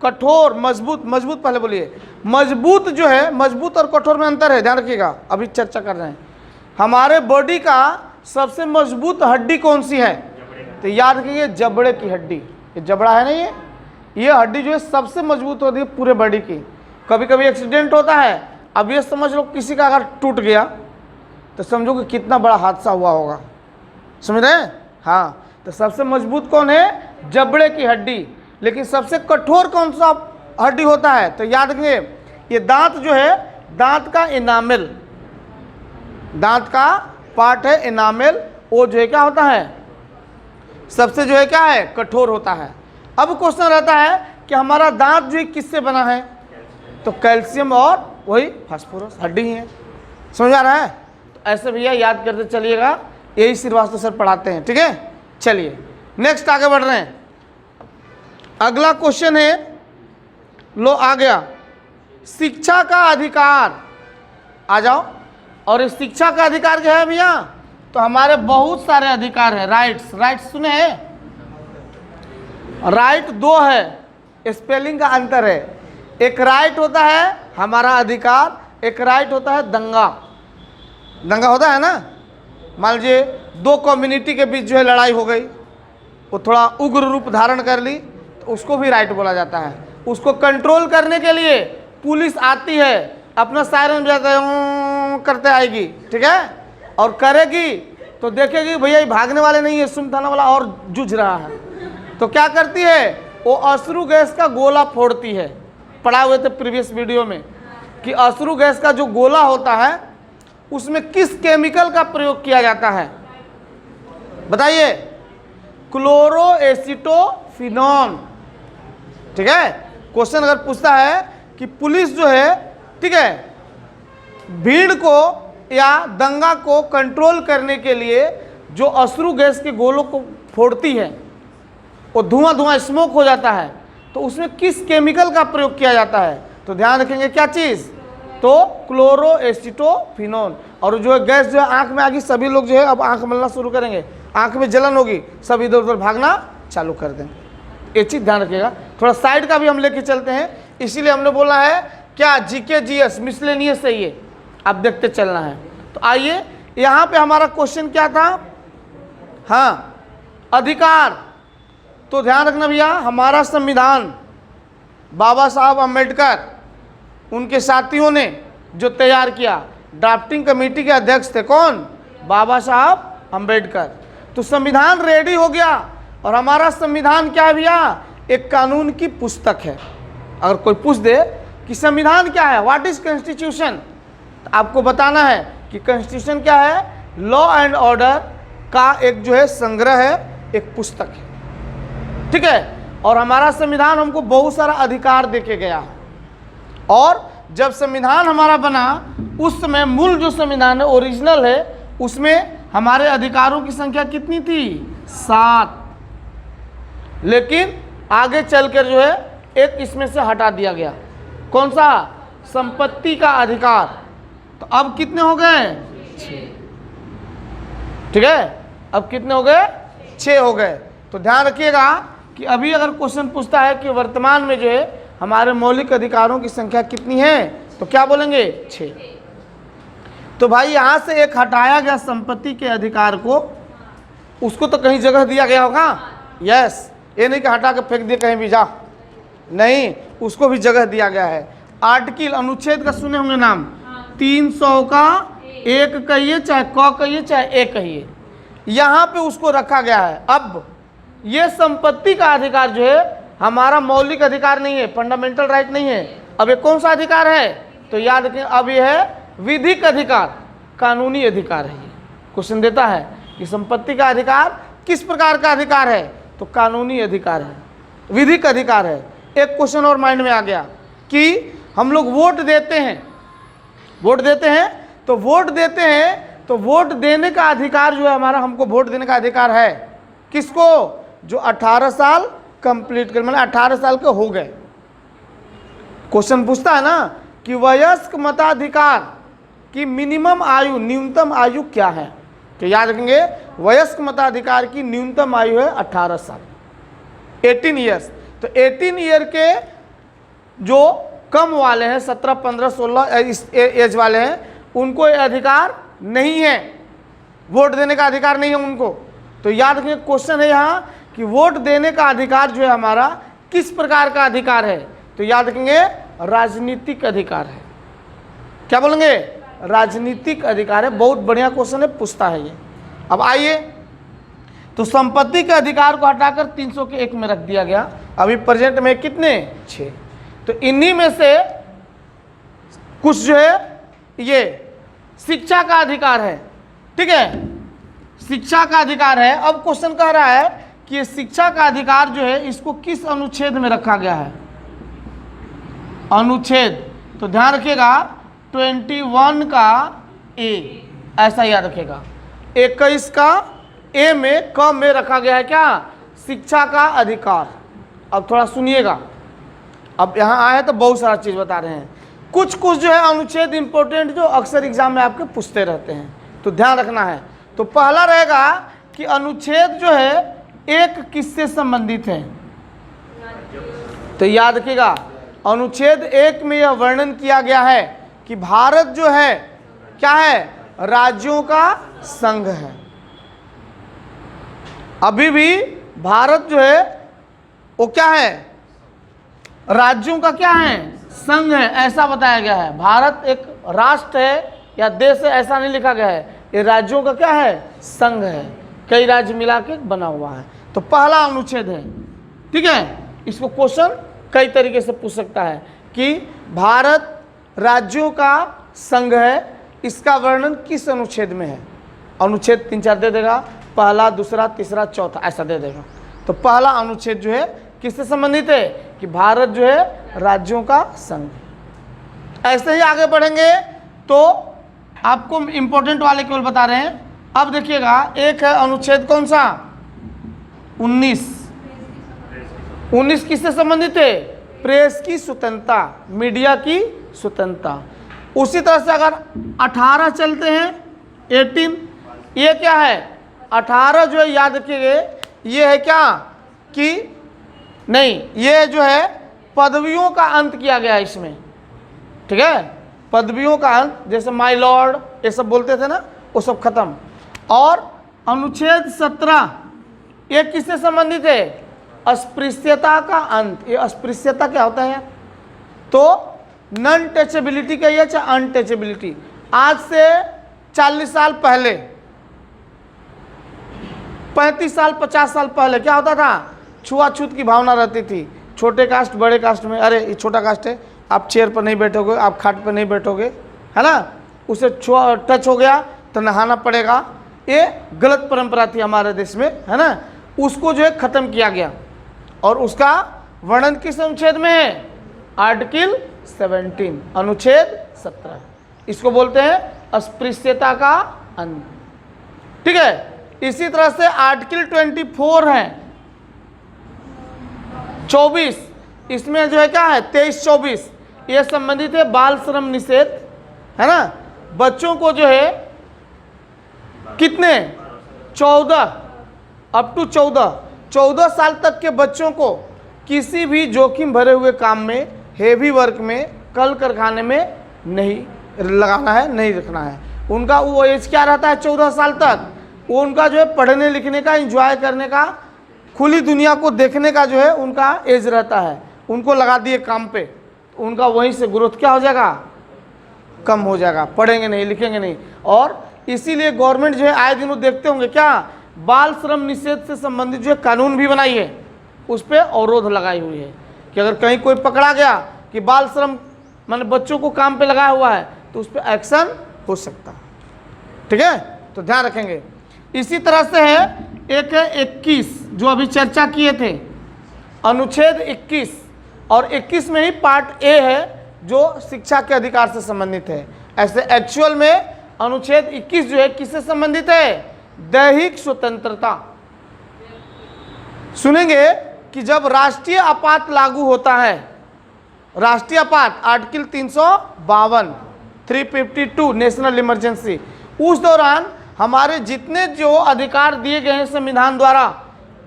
कठोर, मजबूत, मजबूत पहले बोलिए, मजबूत जो है, मजबूत और कठोर में अंतर है, ध्यान रखिएगा, अभी चर्चा कर रहे हैं। हमारे बॉडी का सबसे मजबूत हड्डी कौन सी है, तो याद रखिए जबड़े की हड्डी, ये जबड़ा है ना, ये हड्डी जो है सबसे मजबूत होती है पूरे बॉडी की। कभी कभी एक्सीडेंट होता है, अब ये समझ लो किसी का अगर टूट गया तो समझो कि कितना बड़ा हादसा हुआ होगा, समझ रहे हैं। हाँ, तो सबसे मजबूत कौन है, जबड़े की हड्डी। लेकिन सबसे कठोर कौन सा हड्डी होता है, तो याद रखिए ये दांत जो है, दांत का इनामेल, दांत का पार्ट है इनामेल, वो जो है क्या होता है, सबसे जो है क्या है, कठोर होता है। अब क्वेश्चन रहता है कि हमारा दांत जो है किससे बना है, तो कैल्शियम और वही फास्फोरस हड्डी ही है, समझ आ रहा है। तो ऐसे भैया याद करते चलिएगा, यही श्रीवास्तव सर पढ़ाते हैं, ठीक है। चलिए नेक्स्ट आगे बढ़ रहे हैं। अगला क्वेश्चन है, लो आ गया, शिक्षा का अधिकार, आ जाओ। और इस शिक्षा का अधिकार क्या है भैया, तो हमारे बहुत सारे अधिकार हैं, राइट्स, राइट्स सुने हैं, राइट दो है, स्पेलिंग का अंतर है। एक राइट होता है हमारा अधिकार, एक राइट होता है दंगा, दंगा होता है ना, मान लीजिए दो कम्युनिटी के बीच जो है लड़ाई हो गई, वो थोड़ा उग्र रूप धारण कर ली, तो उसको भी राइट बोला जाता है। उसको कंट्रोल करने के लिए पुलिस आती है, अपना सायरन बजाते करते आएगी, ठीक है, और करेगी तो देखेगी भैया ये भागने वाले नहीं है, सुमथाना वाला और जूझ रहा है, तो क्या करती है, वो अश्रु गैस का गोला फोड़ती है। पढ़ा हुए थे प्रीवियस वीडियो में कि अश्रु गैस का जो गोला होता है उसमें किस केमिकल का प्रयोग किया जाता है, बताइए, क्लोरोएसिटोफिनॉन, ठीक है। क्वेश्चन अगर पूछता है कि पुलिस जो है, ठीक है, भीड़ को या दंगा को कंट्रोल करने के लिए जो अश्रु गैस के गोलों को फोड़ती है, वो धुआं धुआं स्मोक हो जाता है, तो उसमें किस केमिकल का प्रयोग किया जाता है, तो ध्यान रखेंगे क्या चीज़, तो क्लोरोएसिटोफिनॉन। और जो है गैस जो है आंख में आ गई, सभी लोग जो है अब आंख मलना शुरू करेंगे, आंख में जलन होगी, सब इधर उधर भागना चालू कर दें, ये चीज़ ध्यान रखिएगा। थोड़ा साइड का भी हम लेके चलते हैं, इसीलिए हमने बोला है क्या जीके जीएस मिसलेनियस से ये आप देखते चलना है। तो आइए यहाँ पे हमारा क्वेश्चन क्या था, हाँ अधिकार, तो ध्यान रखना भैया हमारा संविधान बाबा साहब अम्बेडकर उनके साथियों ने जो तैयार किया, ड्राफ्टिंग कमेटी के अध्यक्ष थे कौन, बाबा साहब अम्बेडकर। तो संविधान रेडी हो गया, और हमारा संविधान क्या है भैया, एक कानून की पुस्तक है। अगर कोई पूछ दे कि संविधान क्या है, व्हाट इज कॉन्स्टिट्यूशन, तो आपको बताना है कि कॉन्स्टिट्यूशन क्या है, लॉ एंड ऑर्डर का एक जो है संग्रह है, एक पुस्तक है, ठीक है। और हमारा संविधान हमको बहुत सारा अधिकार देके गया है। और जब संविधान हमारा बना उस समय मूल जो संविधान है, ओरिजिनल है, उसमें हमारे अधिकारों की संख्या कितनी थी, 7। लेकिन आगे चलकर जो है एक इसमें से हटा दिया गया, कौन सा, संपत्ति का अधिकार, तो अब कितने हो गए, 6, ठीक है, अब कितने हो गए, 6 हो गए। तो ध्यान रखिएगा कि अभी अगर क्वेश्चन पूछता है कि वर्तमान में जो है हमारे मौलिक अधिकारों की संख्या कितनी है, तो क्या बोलेंगे, 6। तो भाई यहाँ से एक हटाया गया संपत्ति के अधिकार को, उसको तो कहीं जगह दिया गया होगा, यस, ये नहीं कि हटा के फेंक दिया कहीं भी जा, नहीं, उसको भी जगह दिया गया है। आर्टिकल, अनुच्छेद का सुने होंगे नाम, 300 का 1 कहिए, चाहे क कहिए चाहे ए कहिए, यहाँ पे उसको रखा गया है। अब ये संपत्ति का अधिकार जो है हमारा मौलिक अधिकार नहीं है, फंडामेंटल राइट नहीं है। अब ये कौन सा अधिकार है, तो याद रखें, अब ये है विधिक अधिकार, कानूनी अधिकार है। ये क्वेश्चन देता है कि संपत्ति का अधिकार किस प्रकार का अधिकार है, तो कानूनी अधिकार है, विधिक अधिकार है। एक क्वेश्चन और माइंड में आ गया कि हम लोग वोट देते हैं, वोट देते हैं, तो वोट देते हैं तो वोट देने का अधिकार जो है हमारा, हमको वोट देने का अधिकार है किसको? जो 18 साल कंप्लीट कर, मतलब 18 साल के हो गए। क्वेश्चन पूछता है ना कि वयस्क मताधिकार की मिनिमम आयु, न्यूनतम आयु क्या है? तो याद रखेंगे वयस्क मताधिकार की न्यूनतम आयु है 18 साल, 18 ईयर्स। तो 18 ईयर के जो कम वाले हैं, 17, 15, 16 इस एज वाले हैं, उनको ये अधिकार नहीं है, वोट देने का अधिकार नहीं है उनको। तो याद रखिए क्वेश्चन है यहाँ कि वोट देने का अधिकार जो है हमारा किस प्रकार का अधिकार है? तो याद रखेंगे राजनीतिक अधिकार है। क्या बोलेंगे? राजनीतिक अधिकार है। बहुत बढ़िया क्वेश्चन है, पूछता है ये। अब आइए, तो संपत्ति के अधिकार को हटाकर 300 के 1 में रख दिया गया। अभी प्रेजेंट में कितने? 6। तो इन्हीं में से कुछ जो है ये शिक्षा का अधिकार है, ठीक है, शिक्षा का अधिकार है। अब क्वेश्चन कह रहा है कि ये शिक्षा का अधिकार जो है इसको किस अनुच्छेद में रखा गया है? अनुच्छेद, तो ध्यान रखिएगा 21 का ए, ऐसा याद रखिएगा। 21 का ए में, क में रखा गया है क्या? शिक्षा का अधिकार। अब थोड़ा सुनिएगा, अब यहाँ आए तो बहुत सारा चीज बता रहे हैं। कुछ कुछ जो है अनुच्छेद इंपॉर्टेंट जो अक्सर एग्जाम में आपके पूछते रहते हैं, तो ध्यान रखना है। तो पहला रहेगा कि अनुच्छेद जो है एक किससे संबंधित है? तो याद रखिएगा अनुच्छेद 1 में यह वर्णन किया गया है कि भारत जो है क्या है? राज्यों का संघ है। अभी भी भारत जो है वो क्या है? राज्यों का क्या है? संघ है, ऐसा बताया गया है। भारत एक राष्ट्र है या देश है, ऐसा नहीं लिखा गया है। ये राज्यों का क्या है? संघ है, कई राज्य मिला के बना हुआ है। तो पहला अनुच्छेद है, ठीक है। इसको क्वेश्चन कई तरीके से पूछ सकता है कि भारत राज्यों का संघ है, इसका वर्णन किस अनुच्छेद में है? अनुच्छेद 3-4 दे देगा, पहला, दूसरा, तीसरा, चौथा, ऐसा दे देगा। तो पहला अनुच्छेद जो है किससे संबंधित है? कि भारत जो है राज्यों का संघ। ऐसे ही आगे बढ़ेंगे तो आपको इंपॉर्टेंट वाले केवल बता रहे हैं। अब देखिएगा, एक है अनुच्छेद कौन सा? 19। 19 किससे संबंधित है? प्रेस की स्वतंत्रता, मीडिया की स्वतंत्रता। उसी तरह से अगर 18 चलते हैं, 18, ये क्या है? 18 जो है याद रखिए, ये है क्या कि नहीं, ये जो है पदवियों का अंत किया गया है इसमें, ठीक है, पदवियों का अंत, जैसे माय लॉर्ड ये सब बोलते थे ना, वो सब खत्म। और अनुच्छेद 17 ये किससे संबंधित है? अस्पृश्यता का अंत। ये अस्पृश्यता क्या होता है? तो नॉन टचेबिलिटी का ये, चाहे अनटचेबिलिटी। आज से 40 साल पहले, 35 साल 50 साल पहले क्या होता था? छुआछूत की भावना रहती थी। छोटे कास्ट बड़े कास्ट में, अरे ये छोटा कास्ट है, आप चेयर पर नहीं बैठोगे, आप खाट पर नहीं बैठोगे, है ना, उसे टच हो गया तो नहाना पड़ेगा। ये गलत परंपरा थी हमारे देश में, है ना। उसको जो है ख़त्म किया गया और उसका वर्णन किस अनुच्छेद में है? आर्टिकल 17, अनुच्छेद 17। इसको बोलते हैं अस्पृश्यता का अंत, ठीक है। इसी तरह से आर्टिकल 24 है, 24, इसमें जो है क्या है? 23-24, ये संबंधित है बाल श्रम निषेध, है ना। बच्चों को जो है कितने? 14, अप टू 14 साल तक के बच्चों को किसी भी जोखिम भरे हुए काम में, हेवी वर्क में, कल कारखाने में नहीं लगाना है, नहीं रखना है। उनका वो एज क्या रहता है? 14 साल तक। वो उनका जो है पढ़ने लिखने का, एंजॉय करने का, खुली दुनिया को देखने का जो है उनका एज रहता है। उनको लगा दिए काम पे, उनका वहीं से ग्रोथ क्या हो जाएगा? कम हो जाएगा, पढ़ेंगे नहीं, लिखेंगे नहीं। और इसीलिए गवर्नमेंट जो है आए दिन देखते होंगे क्या, बाल श्रम निषेध से संबंधित जो है कानून भी बनाई है, उस पर अवरोध लगाई हुई है कि अगर कहीं कोई पकड़ा गया कि बाल श्रम माने बच्चों को काम पे लगाया हुआ है तो उस पर एक्शन हो सकता है, ठीक है। तो ध्यान रखेंगे। इसी तरह से है एक है 21 जो अभी चर्चा किए थे, अनुच्छेद 21, और 21 में ही पार्ट ए है जो शिक्षा के अधिकार से संबंधित है। ऐसे एक्चुअल में अनुच्छेद 21 जो है किससे संबंधित है? दैहिक स्वतंत्रता। सुनेंगे कि जब राष्ट्रीय आपात लागू होता है, राष्ट्रीय आपात आर्टिकल 352 352 नेशनल इमरजेंसी, उस दौरान हमारे जितने जो अधिकार दिए गए हैं संविधान द्वारा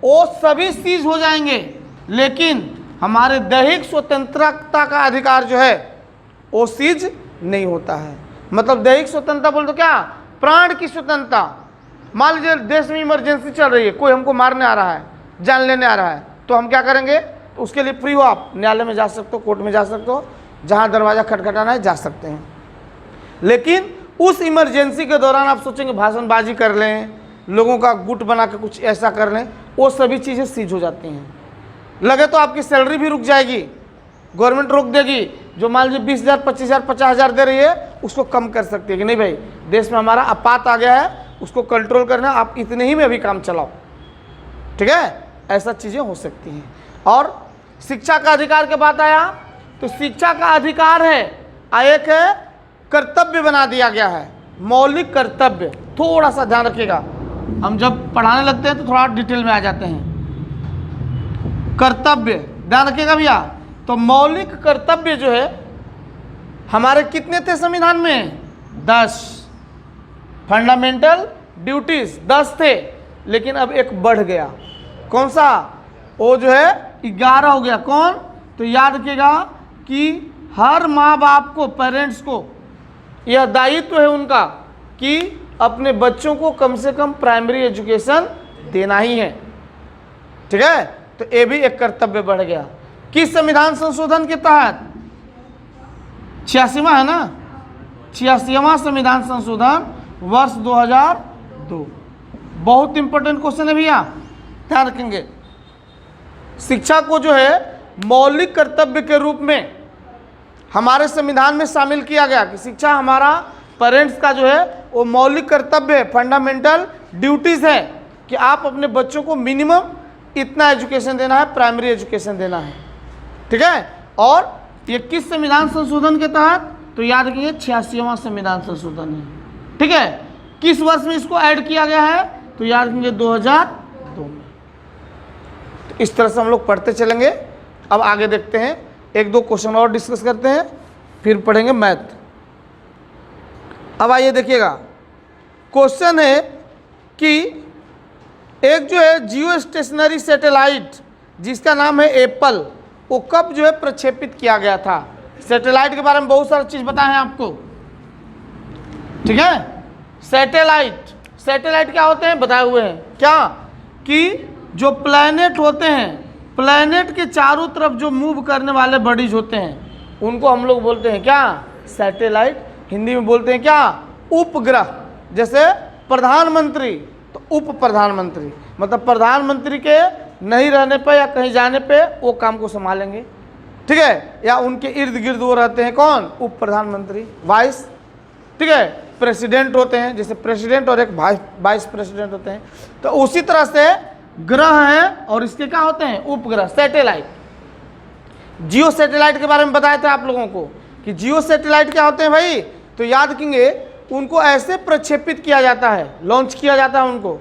वो सभी सीज हो जाएंगे, लेकिन हमारे दैहिक स्वतंत्रता का अधिकार जो है वो सीज नहीं होता है। मतलब दैहिक स्वतंत्रता बोल तो क्या? प्राण की स्वतंत्रता। मान लीजिए देश में इमरजेंसी चल रही है, कोई हमको मारने आ रहा है, जान लेने आ रहा है, तो हम क्या करेंगे? तो उसके लिए फ्री हो, आप न्यायालय में जा सकते हो, कोर्ट में जा सकते हो, जहां दरवाजा खटखटाना है जा सकते हैं। लेकिन उस इमरजेंसी के दौरान आप सोचेंगे भाषणबाजी कर लें, लोगों का गुट बना के कुछ ऐसा कर लें, वो सभी चीज़ें सीज हो जाती हैं। लगे तो आपकी सैलरी भी रुक जाएगी, गवर्नमेंट रोक देगी। जो मान लीजिए 20,000 25,000 50,000 दे रही है उसको कम कर सकती है कि नहीं भाई देश में हमारा आपात आ गया है, उसको कंट्रोल करना, आप इतने ही में अभी काम चलाओ। ठीक है, ऐसा चीज़ें हो सकती हैं। और शिक्षा का अधिकार के बात आया तो शिक्षा का अधिकार है, एक है कर्तव्य बना दिया गया है, मौलिक कर्तव्य। थोड़ा सा ध्यान रखिएगा, हम जब पढ़ाने लगते हैं तो थोड़ा डिटेल में आ जाते हैं। कर्तव्य ध्यान रखिएगा भैया। तो मौलिक कर्तव्य जो है हमारे कितने थे संविधान में? 10 फंडामेंटल ड्यूटीज 10 थे, लेकिन अब एक बढ़ गया। कौन सा? वो जो है 11 हो गया। कौन? तो याद रखिएगा कि हर माँ बाप को, पेरेंट्स को यह दायित्व है उनका कि अपने बच्चों को कम से कम प्राइमरी एजुकेशन देना ही है। ठीक है, तो ये भी एक कर्तव्य बढ़ गया। किस संविधान संशोधन के तहत? 86वां है ना, 86वां संविधान संशोधन वर्ष 2002। बहुत इंपॉर्टेंट क्वेश्चन है भैया, ध्यान रखेंगे। शिक्षा को जो है मौलिक कर्तव्य के रूप में हमारे संविधान में शामिल किया गया कि शिक्षा हमारा पेरेंट्स का जो है वो मौलिक कर्तव्य है, फंडामेंटल ड्यूटीज है कि आप अपने बच्चों को मिनिमम इतना एजुकेशन देना है, प्राइमरी एजुकेशन देना है। ठीक है, और ये किस संविधान संशोधन के तहत? तो याद रखिए 86वां संविधान संशोधन है। ठीक है, किस वर्ष में इसको ऐड किया गया है? तो याद रखेंगे 2002 में। तो इस तरह से हम लोग पढ़ते चलेंगे। अब आगे देखते हैं, एक दो क्वेश्चन और डिस्कस करते हैं, फिर पढ़ेंगे मैथ। अब आइए देखिएगा, क्वेश्चन है कि एक जो है जियो स्टेशनरी सैटेलाइट जिसका नाम है एप्पल, वो कब जो है प्रक्षेपित किया गया था? सैटेलाइट के बारे में बहुत सारी चीज़ बताए हैं आपको। ठीक है, सैटेलाइट क्या होते हैं बताए हुए हैं। क्या? कि जो प्लैनेट होते हैं, प्लैनेट के चारों तरफ जो मूव करने वाले बॉडीज होते हैं उनको हम लोग बोलते हैं क्या? सैटेलाइट। हिंदी में बोलते हैं क्या? उपग्रह। जैसे प्रधानमंत्री तो उप प्रधानमंत्री, मतलब प्रधानमंत्री के नहीं रहने पे या कहीं जाने पे वो काम को संभालेंगे। ठीक है, या उनके इर्द गिर्द वो रहते हैं। कौन? उप प्रधानमंत्री, वाइस। ठीक है, प्रेसिडेंट होते हैं, जैसे प्रेसिडेंट और एक वाइस प्रेसिडेंट होते हैं। तो उसी तरह से ग्रह है और इसके क्या होते हैं? उपग्रह, सैटेलाइट। जियो सैटेलाइट के बारे में बताया था आप लोगों को कि जियो सैटेलाइट क्या होते हैं भाई? तो याद रखेंगे, उनको ऐसे प्रक्षेपित किया जाता है, लॉन्च किया जाता है उनको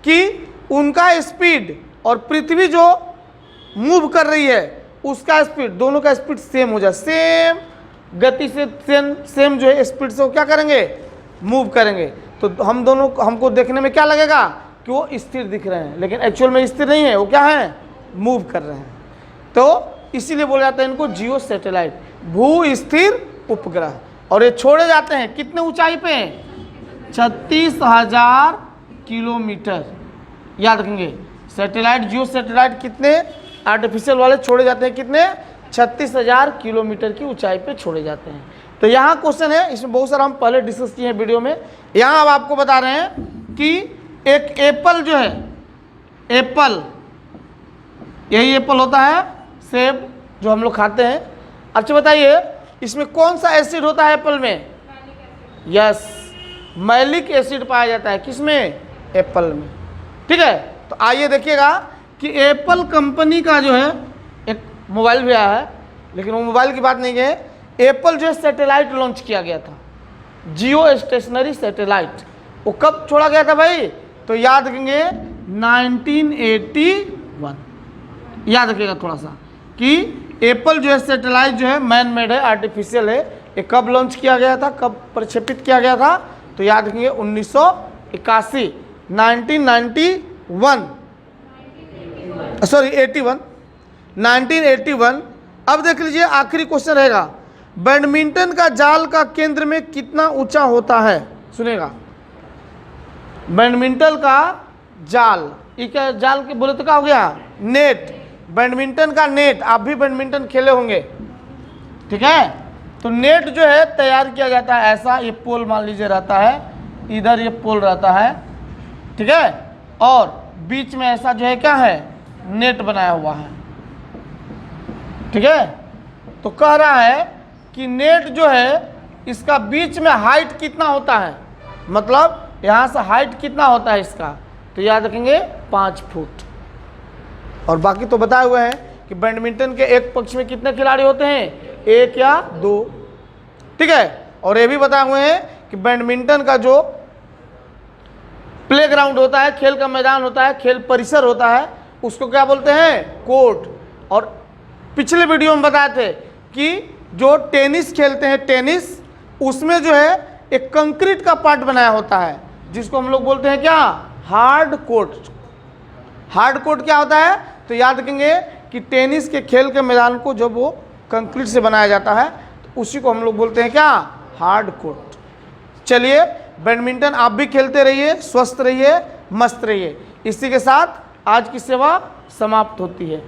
कि उनका स्पीड और पृथ्वी जो मूव कर रही है उसका स्पीड, दोनों का स्पीड सेम हो जाए, सेम गति से, सेम जो है स्पीड से वो क्या करेंगे? मूव करेंगे। तो हम दोनों, हमको देखने में क्या लगेगा कि वो स्थिर दिख रहे हैं, लेकिन एक्चुअल में स्थिर नहीं है, वो क्या है? मूव कर रहे हैं। तो इसीलिए बोला जाता है इनको जियो सैटेलाइट, भू स्थिर उपग्रह। और ये छोड़े जाते हैं कितने ऊंचाई पे? 36,000 किलोमीटर। याद रखेंगे, सैटेलाइट, जियो सैटेलाइट कितने आर्टिफिशियल वाले छोड़े जाते हैं? कितने? 36,000 किलोमीटर की ऊंचाई पे छोड़े जाते हैं। तो यहाँ क्वेश्चन है, इसमें बहुत सारा हम पहले डिस्कस किए हैं वीडियो में। यहाँ अब आपको बता रहे हैं कि एक एप्पल जो है, एप्पल, यही एप्पल होता है, सेब जो हम लोग खाते हैं। अच्छा बताइए, इसमें कौन सा एसिड होता है एप्पल में? यस, मैलिक एसिड पाया जाता है। किसमें? एप्पल में। ठीक है, तो आइए देखिएगा कि एप्पल कंपनी का जो है एक मोबाइल भी आया है, लेकिन वो मोबाइल की बात नहीं है। एप्पल जो है सैटेलाइट लॉन्च किया गया था जियो स्टेशनरी सैटेलाइट, वो कब छोड़ा गया था भाई? तो याद रखेंगे 1981। याद रखिएगा थोड़ा सा कि एप्पल जो है सैटेलाइट जो है मैन मेड है, आर्टिफिशियल है। ये कब लॉन्च किया गया था, कब प्रक्षेपित किया गया था? तो याद रखेंगे 1981, 1991, सॉरी 81, 1981। अब देख लीजिए आखिरी क्वेश्चन रहेगा, बैडमिंटन का जाल का केंद्र में कितना ऊंचा होता है? सुनेगा, बैडमिंटन का जाल, ये क्या जाल के बोले तो क्या हो गया? नेट, बैडमिंटन का नेट। आप भी बैडमिंटन खेले होंगे, ठीक है? तो नेट जो है तैयार किया जाता है ऐसा, ये पोल मान लीजिए रहता है, इधर ये पोल रहता है, ठीक है, और बीच में ऐसा जो है क्या है? नेट बनाया हुआ है, ठीक है? तो कह रहा है कि नेट जो है इसका बीच में हाइट कितना होता है, मतलब यहाँ से हाइट कितना होता है इसका? तो याद रखेंगे 5 फुट। और बाकी तो बताए हुए हैं कि बैडमिंटन के एक पक्ष में कितने खिलाड़ी होते हैं? 1 या 2, ठीक है? और ये भी बताए हुए हैं कि बैडमिंटन का जो प्लेग्राउंड होता है, खेल का मैदान होता है, खेल परिसर होता है, उसको क्या बोलते हैं? कोर्ट। और पिछले वीडियो में बताए थे कि जो टेनिस खेलते हैं, टेनिस, उसमें जो है एक कंक्रीट का पार्ट बनाया होता है जिसको हम लोग बोलते हैं क्या? Hard court. हार्ड कोर्ट क्या होता है? तो याद रखेंगे कि टेनिस के खेल के मैदान को जब वो कंक्रीट से बनाया जाता है तो उसी को हम लोग बोलते हैं क्या? Hard court. चलिए, बैडमिंटन आप भी खेलते रहिए, स्वस्थ रहिए, मस्त रहिए। इसी के साथ आज की सेवा समाप्त होती है।